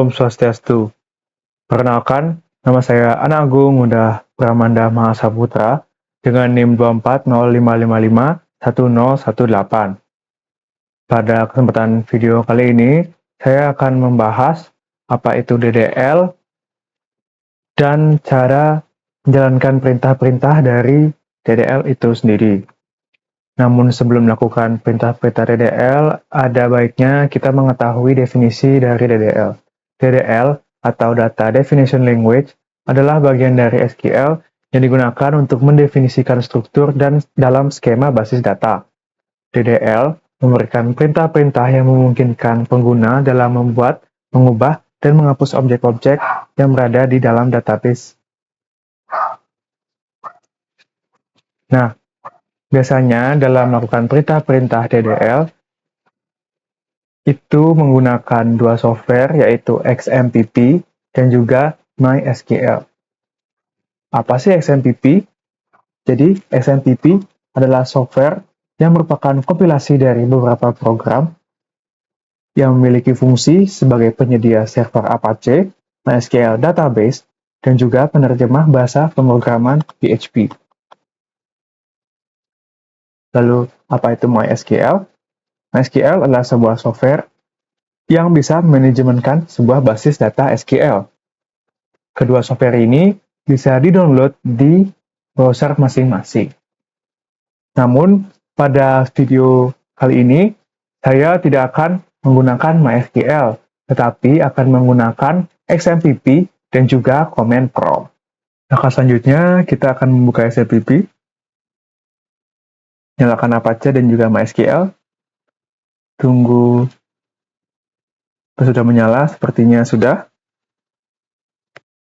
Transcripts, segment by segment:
Om Swastiastu. Perkenalkan, nama saya Ana Agung Muda Pramanda Mahasaputra dengan NIM 24055511018. Pada kesempatan video kali ini, saya akan membahas apa itu DDL dan cara menjalankan perintah-perintah dari DDL itu sendiri. Namun sebelum melakukan perintah-perintah DDL, ada baiknya kita mengetahui definisi dari DDL. DDL atau Data Definition Language adalah bagian dari SQL yang digunakan untuk mendefinisikan struktur dan dalam skema basis data. DDL memberikan perintah-perintah yang memungkinkan pengguna dalam membuat, mengubah, dan menghapus objek-objek yang berada di dalam database. Nah, biasanya dalam melakukan perintah-perintah DDL, itu menggunakan dua software yaitu XMPP dan juga MySQL. Apa sih XMPP? Jadi, XMPP adalah software yang merupakan kompilasi dari beberapa program yang memiliki fungsi sebagai penyedia server Apache, MySQL database, dan juga penerjemah bahasa pemrograman PHP. Lalu, apa itu MySQL? MySQL adalah sebuah software yang bisa manajemenkan sebuah basis data SQL. Kedua software ini bisa di-download di browser masing-masing. Namun, pada video kali ini, saya tidak akan menggunakan MySQL, tetapi akan menggunakan XMPP dan juga command prompt. Langkah selanjutnya, kita akan membuka XMPP, nyalakan Apache dan juga MySQL, tunggu sudah menyala, sepertinya sudah.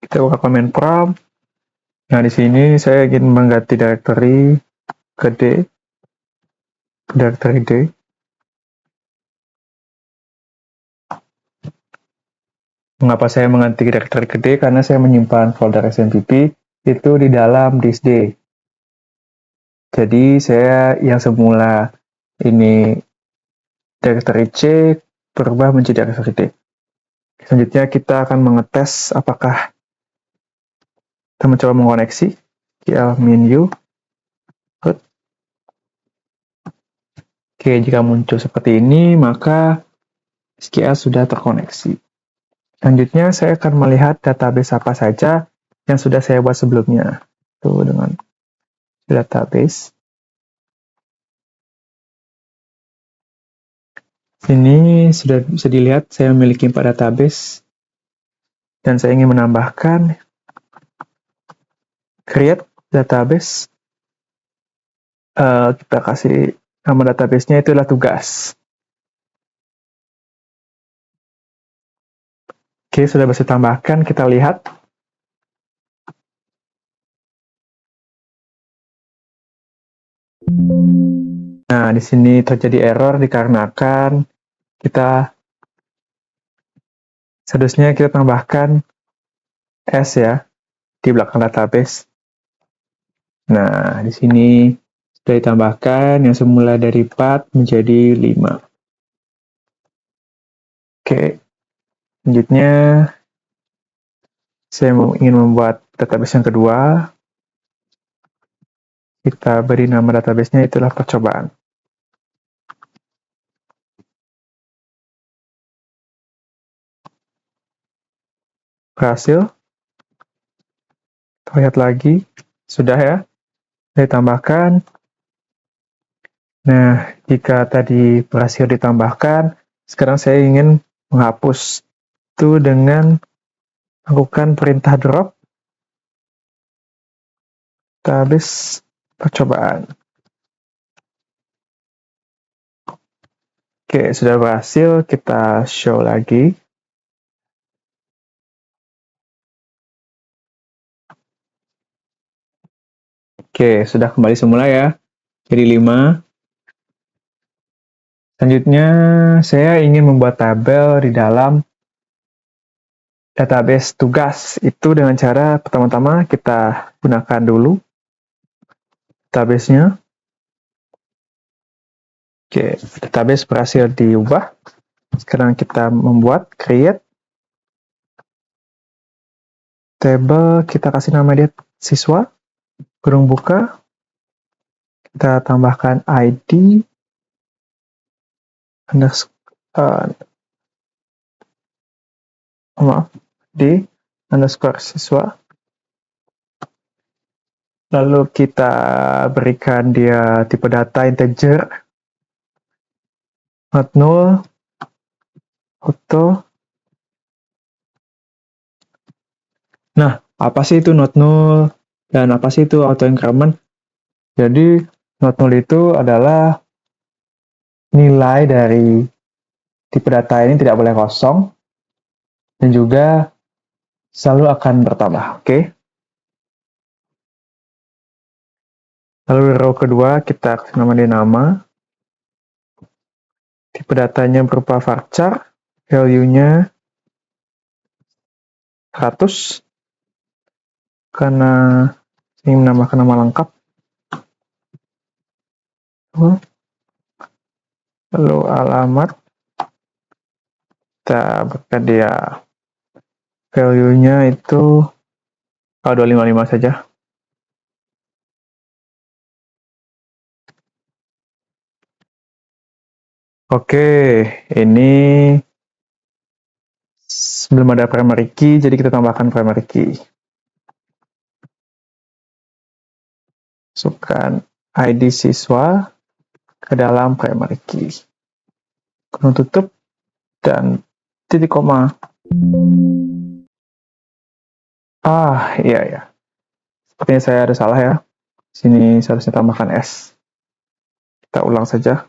Kita buka command prompt. Nah, di sini saya ingin mengganti directory ke D, directory D. Mengapa saya mengganti directory ke D? Karena saya menyimpan folder XMPP itu di dalam disk D. Jadi saya yang semula ini directory C berubah menjadi directory D. Selanjutnya kita akan mengetes apakah kita mencoba mengoneksi menu. Oke, jika muncul seperti ini, maka SQL sudah terkoneksi. Selanjutnya, saya akan melihat database apa saja yang sudah saya buat sebelumnya. Tuh, dengan database. Ini sudah bisa dilihat, saya memiliki 4 database. Dan saya ingin menambahkan create database. Kita kasih nama database-nya itulah tugas. Oke, sudah bisa tambahkan, kita lihat. Nah, di sini terjadi error dikarenakan seharusnya kita tambahkan S ya di belakang database. Nah, di sini sudah ditambahkan yang semula dari 4 menjadi 5. Oke, selanjutnya saya ingin membuat database yang kedua. Kita beri nama database-nya itulah percobaan. Berhasil. Kita lihat lagi. Sudah ya. Saya tambahkan. Nah, jika tadi berhasil ditambahkan, sekarang saya ingin menghapus itu dengan lakukan perintah drop database percobaan. Oke, sudah berhasil. Kita show lagi. Oke, sudah kembali semula ya. Jadi 5. Selanjutnya, saya ingin membuat tabel di dalam database tugas. Itu dengan cara pertama-tama kita gunakan dulu database-nya. Oke, database berhasil diubah. Sekarang kita membuat create Table, kita kasih nama dia siswa, kurung buka, kita tambahkan ID, D underscore siswa, lalu kita berikan dia tipe data integer, not null, auto. Nah, apa sih itu not null dan apa sih itu auto increment? Jadi not null itu adalah nilai dari tipe data ini tidak boleh kosong dan juga selalu akan bertambah. Oke. Lalu row kedua kita kasih nama. Tipe datanya berupa varchar, value-nya 100 karena ingin menambahkan nama lengkap. Lalu alamat, kita berikan dia value-nya itu 255 saja. Oke, ini belum ada primary key, jadi kita tambahkan primary key. Masukkan ID siswa ke dalam primary key. Kurung tutup dan titik koma. Iya. Sepertinya saya ada salah ya. Sini seharusnya tambahkan S. Kita ulang saja.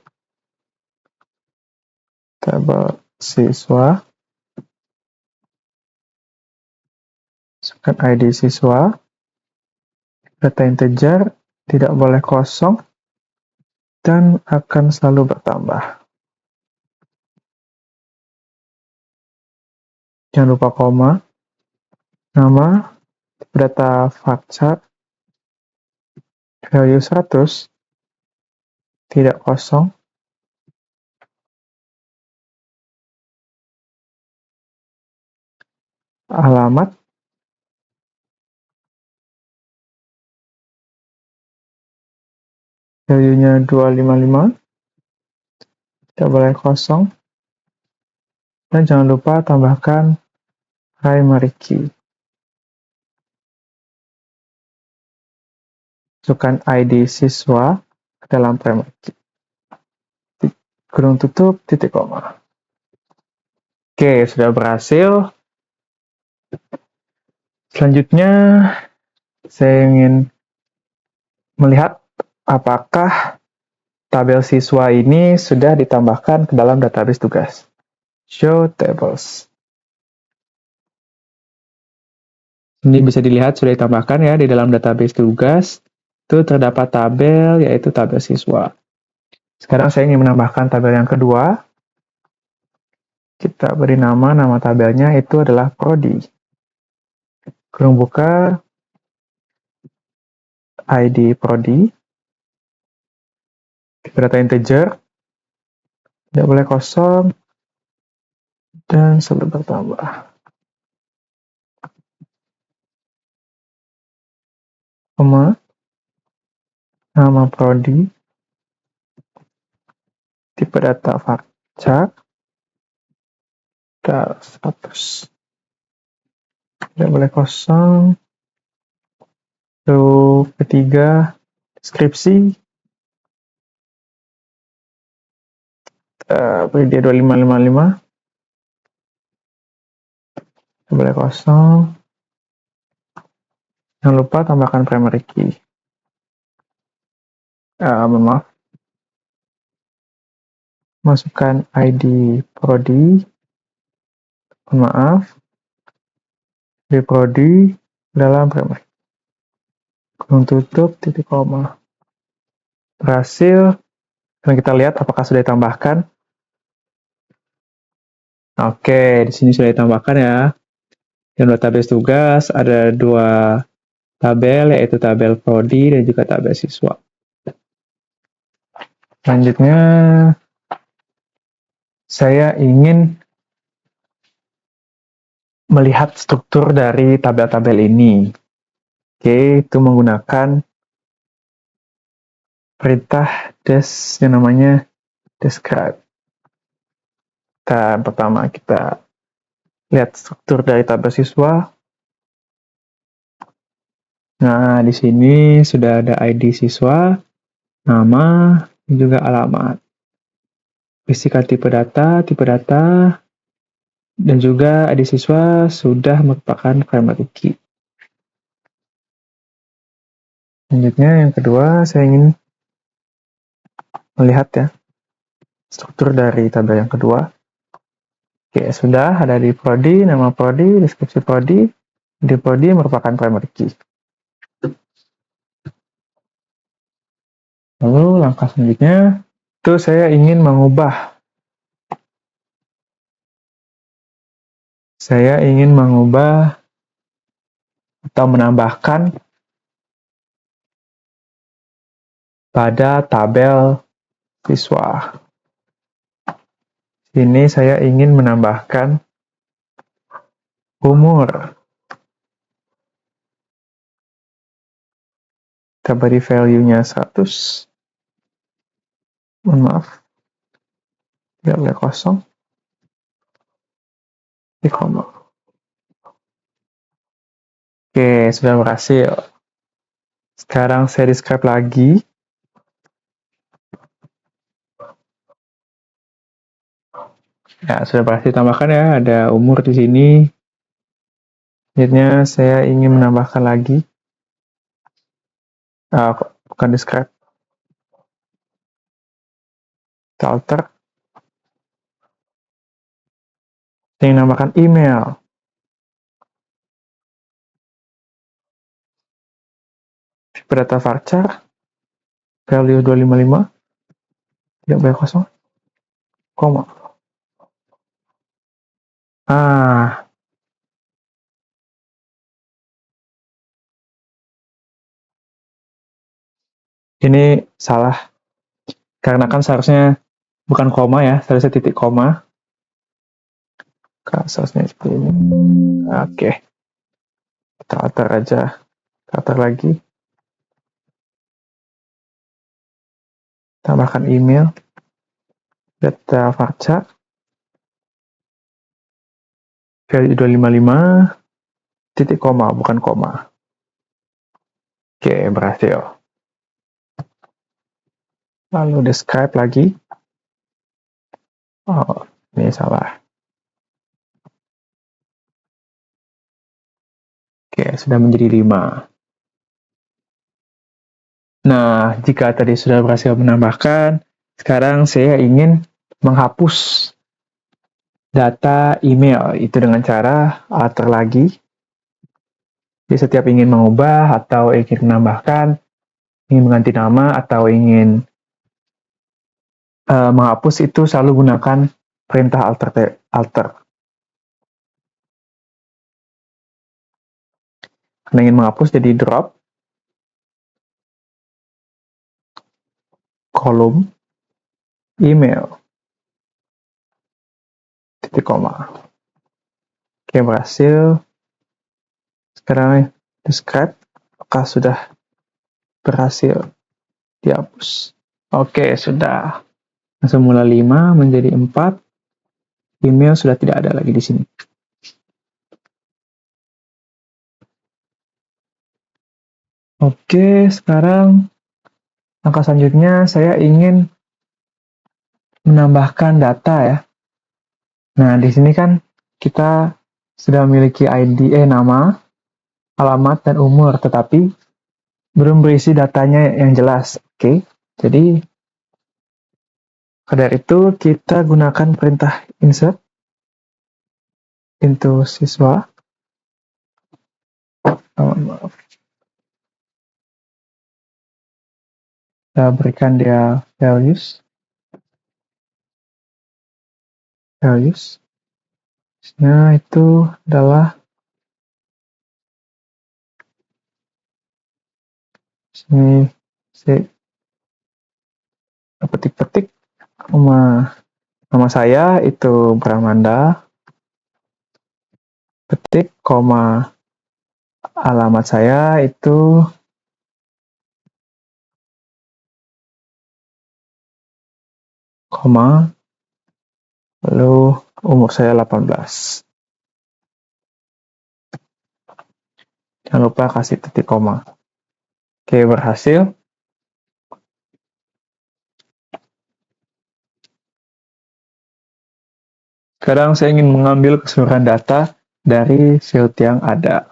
Tabel siswa. Masukkan ID siswa. Data integer tidak boleh kosong dan akan selalu bertambah. Jangan lupa koma. Nama, data varchar, value 100, tidak kosong. Alamat, value-nya 255, tidak boleh kosong. Dan jangan lupa tambahkan primary key. Masukkan ID siswa ke dalam primary key. Kurung tutup, titik koma. Oke, sudah berhasil. Selanjutnya, saya ingin melihat apakah tabel siswa ini sudah ditambahkan ke dalam database tugas. Show tables. Ini bisa dilihat sudah ditambahkan ya di dalam database tugas. Itu terdapat tabel, yaitu tabel siswa. Sekarang saya ingin menambahkan tabel yang kedua. Kita beri nama tabelnya itu adalah Prodi. Kurung buka, ID Prodi. Tipe data integer, tidak boleh kosong, dan selalu bertambah. Koma, nama Prodi, tipe data varchar, status. Tidak boleh kosong. Lalu ketiga, deskripsi. Beri dia 2555. Tidak boleh kosong. Jangan lupa tambahkan primary key. Maaf. Masukkan ID Prodi. Maaf. ID Prodi dalam primary. Kurung tutup, titik koma. Berhasil. Dan kita lihat apakah sudah ditambahkan. Oke, di sini sudah ditambahkan ya. Dalam database tugas ada dua tabel, yaitu tabel Prodi dan juga tabel siswa. Selanjutnya, saya ingin melihat struktur dari tabel-tabel ini. Oke, itu menggunakan perintah yang namanya describe. Dan pertama kita lihat struktur dari tabel siswa. Nah, di sini sudah ada ID siswa, nama, dan juga alamat. Isikan tipe data, dan juga ID siswa sudah merupakan primary key. Selanjutnya yang kedua, saya ingin melihat ya struktur dari tabel yang kedua. Oke, sudah ada di prodi, nama prodi, deskripsi prodi. Di prodi merupakan primary key. Lalu langkah selanjutnya, itu saya ingin mengubah atau menambahkan pada tabel siswa. Ini saya ingin menambahkan umur. Kita beri value-nya 100. Mohon maaf, tidak boleh kosong. Di koma. Oke, sudah berhasil. Sekarang saya describe lagi. Ya, sudah berhasil tambahkan ya, ada umur di sini. Selanjutnya saya ingin menambahkan lagi. Bukan describe. Kita alter. Saya ingin menambahkan email. Tipe data varchar. Value 255. Tidak boleh kosong. Koma. Ini salah. Karena kan seharusnya bukan koma ya, seharusnya titik koma. Seharusnya seperti ini. Oke. Kita alter aja. Kita alter lagi. Tambahkan email. Data varchar. Value 255. Titik koma, bukan koma. Oke, berhasil. Lalu describe lagi. Oh, ini salah. Oke, sudah menjadi 5. Nah, jika tadi sudah berhasil menambahkan, sekarang saya ingin menghapus data email. Itu dengan cara alter lagi. Jadi setiap ingin mengubah atau ingin menambahkan, ingin mengganti nama atau ingin menghapus itu selalu gunakan perintah alter. Karena ingin menghapus jadi drop kolom email titik koma. Oke, berhasil. Sekarang describe apakah sudah berhasil dihapus. Oke, sudah. Semula 5 menjadi 4. Email sudah tidak ada lagi di sini. Oke, sekarang langkah selanjutnya saya ingin menambahkan data ya. Nah, di sini kan kita sudah memiliki ID, nama, alamat, dan umur, tetapi belum berisi datanya yang jelas. Oke, jadi dari itu kita gunakan perintah insert into siswa. Maaf. Kita berikan dia values. Nah, itu adalah sini saya petik-petik nama saya itu Pramanda. ketik, koma, alamat saya itu koma, lalu umur saya 18. Jangan lupa kasih titik koma. Oke, berhasil. Sekarang saya ingin mengambil keseluruhan data dari field yang ada.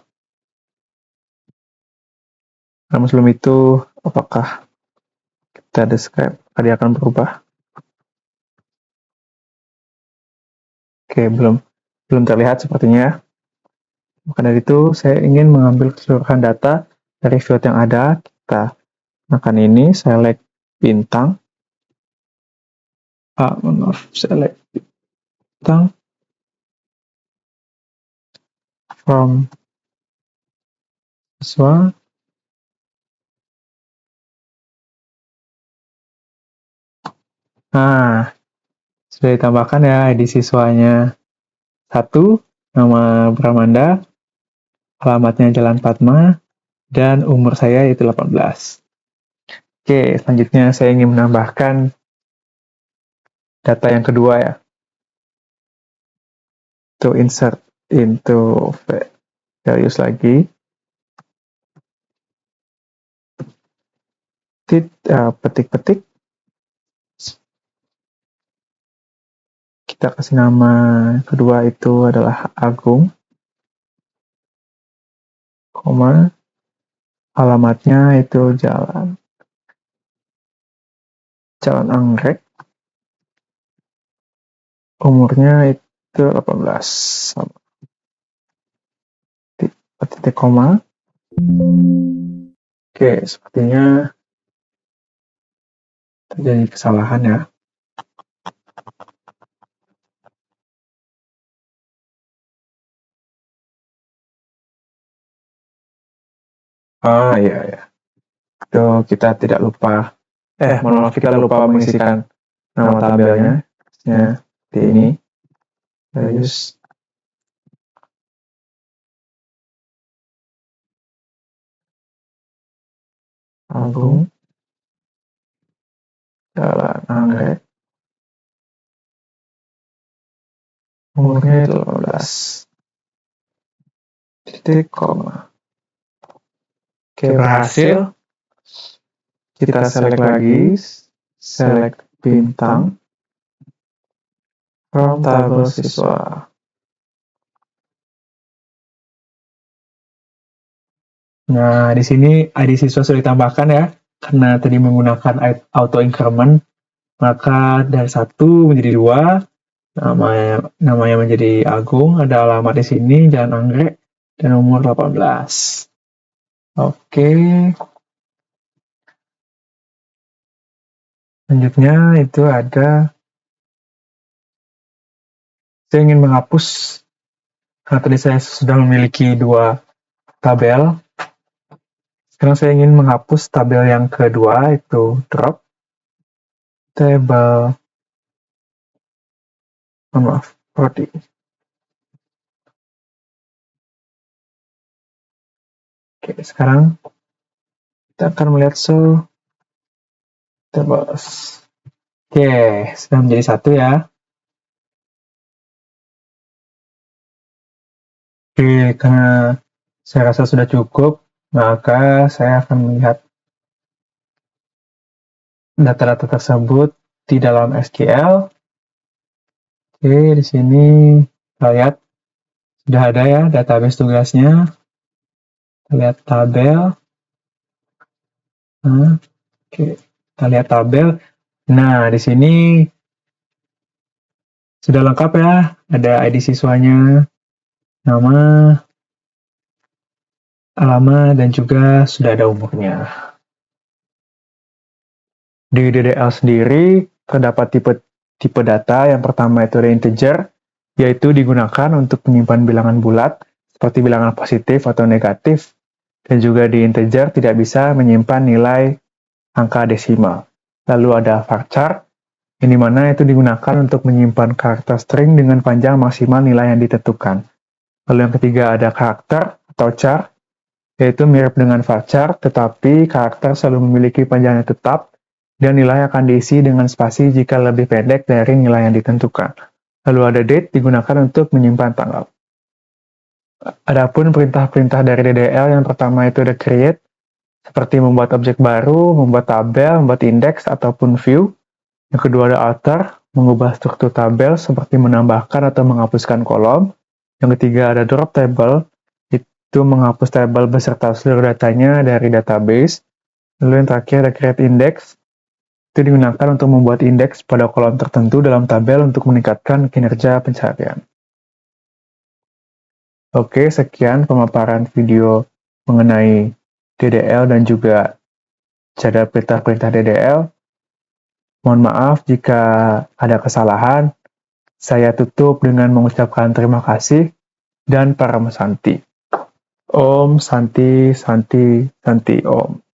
Namun sebelum itu, apakah kita describe tadi akan berubah? Oke, belum terlihat sepertinya. Maka dari itu, saya ingin mengambil keseluruhan data dari field yang ada. Kita akan ini, select bintang. Select bintang. From siswa. Nah, sudah ditambahkan ya ID siswanya. 1, nama Bramanda, alamatnya Jalan Padma, dan umur saya itu 18. Oke, selanjutnya saya ingin menambahkan data yang kedua ya. To insert into values lagi. Petik-petik. Kita kasih nama kedua itu adalah Agung. Koma. Alamatnya itu Jalan Anggrek. Umurnya itu 18. Sama. Titik koma. Oke, sepertinya terjadi kesalahan ya. Iya. Itu kita tidak lupa. Mohon maaf, kita lupa mengisikan nama tabelnya. Di ini. Values. Agung. Jalan Anggrek. Umurnya 18. Titik koma. Oke, berhasil. Kita select lagi. Select bintang. From tabel siswa. Nah, di sini ID siswa sudah ditambahkan ya. Karena tadi menggunakan auto increment, maka dari 1 menjadi 2. Namanya menjadi Agung, ada alamat di sini, Jalan Anggrek, dan umur 18. Oke. Selanjutnya itu ada, saya ingin menghapus, karena tadi saya sudah memiliki 2 tabel. Sekarang saya ingin menghapus tabel yang kedua, itu drop table, prodi. Oke, sekarang kita akan melihat tables. Oke, sudah menjadi 1 ya. Oke, karena saya rasa sudah cukup, maka saya akan melihat data-data tersebut di dalam SQL. Oke, di sini kita lihat sudah ada ya database tugasnya. Kita lihat tabel. Oke, kita lihat tabel. Nah, di sini sudah lengkap ya. Ada ID siswanya, nama, alamat, dan juga sudah ada umurnya. Di DDL sendiri terdapat tipe data. Yang pertama itu ada integer, yaitu digunakan untuk menyimpan bilangan bulat seperti bilangan positif atau negatif, dan juga di integer tidak bisa menyimpan nilai angka desimal. Lalu ada varchar, yang dimana itu digunakan untuk menyimpan karakter string dengan panjang maksimal nilai yang ditentukan. Lalu yang ketiga ada karakter atau char, yaitu mirip dengan varchar, tetapi karakter selalu memiliki panjang yang tetap, dan nilai akan diisi dengan spasi jika lebih pendek dari nilai yang ditentukan. Lalu ada date digunakan untuk menyimpan tanggal. Adapun perintah-perintah dari DDL yang pertama itu ada create, seperti membuat objek baru, membuat tabel, membuat indeks, ataupun view. Yang kedua ada alter, mengubah struktur tabel seperti menambahkan atau menghapuskan kolom. Yang ketiga ada drop table, itu menghapus tabel beserta seluruh datanya dari database. Lalu yang terakhir ada create index, itu digunakan untuk membuat indeks pada kolom tertentu dalam tabel untuk meningkatkan kinerja pencarian. Oke, sekian pemaparan video mengenai DDL dan juga cara perintah-perintah DDL. Mohon maaf jika ada kesalahan. Saya tutup dengan mengucapkan terima kasih dan Param Santi. Om Santi Santi Santi Om.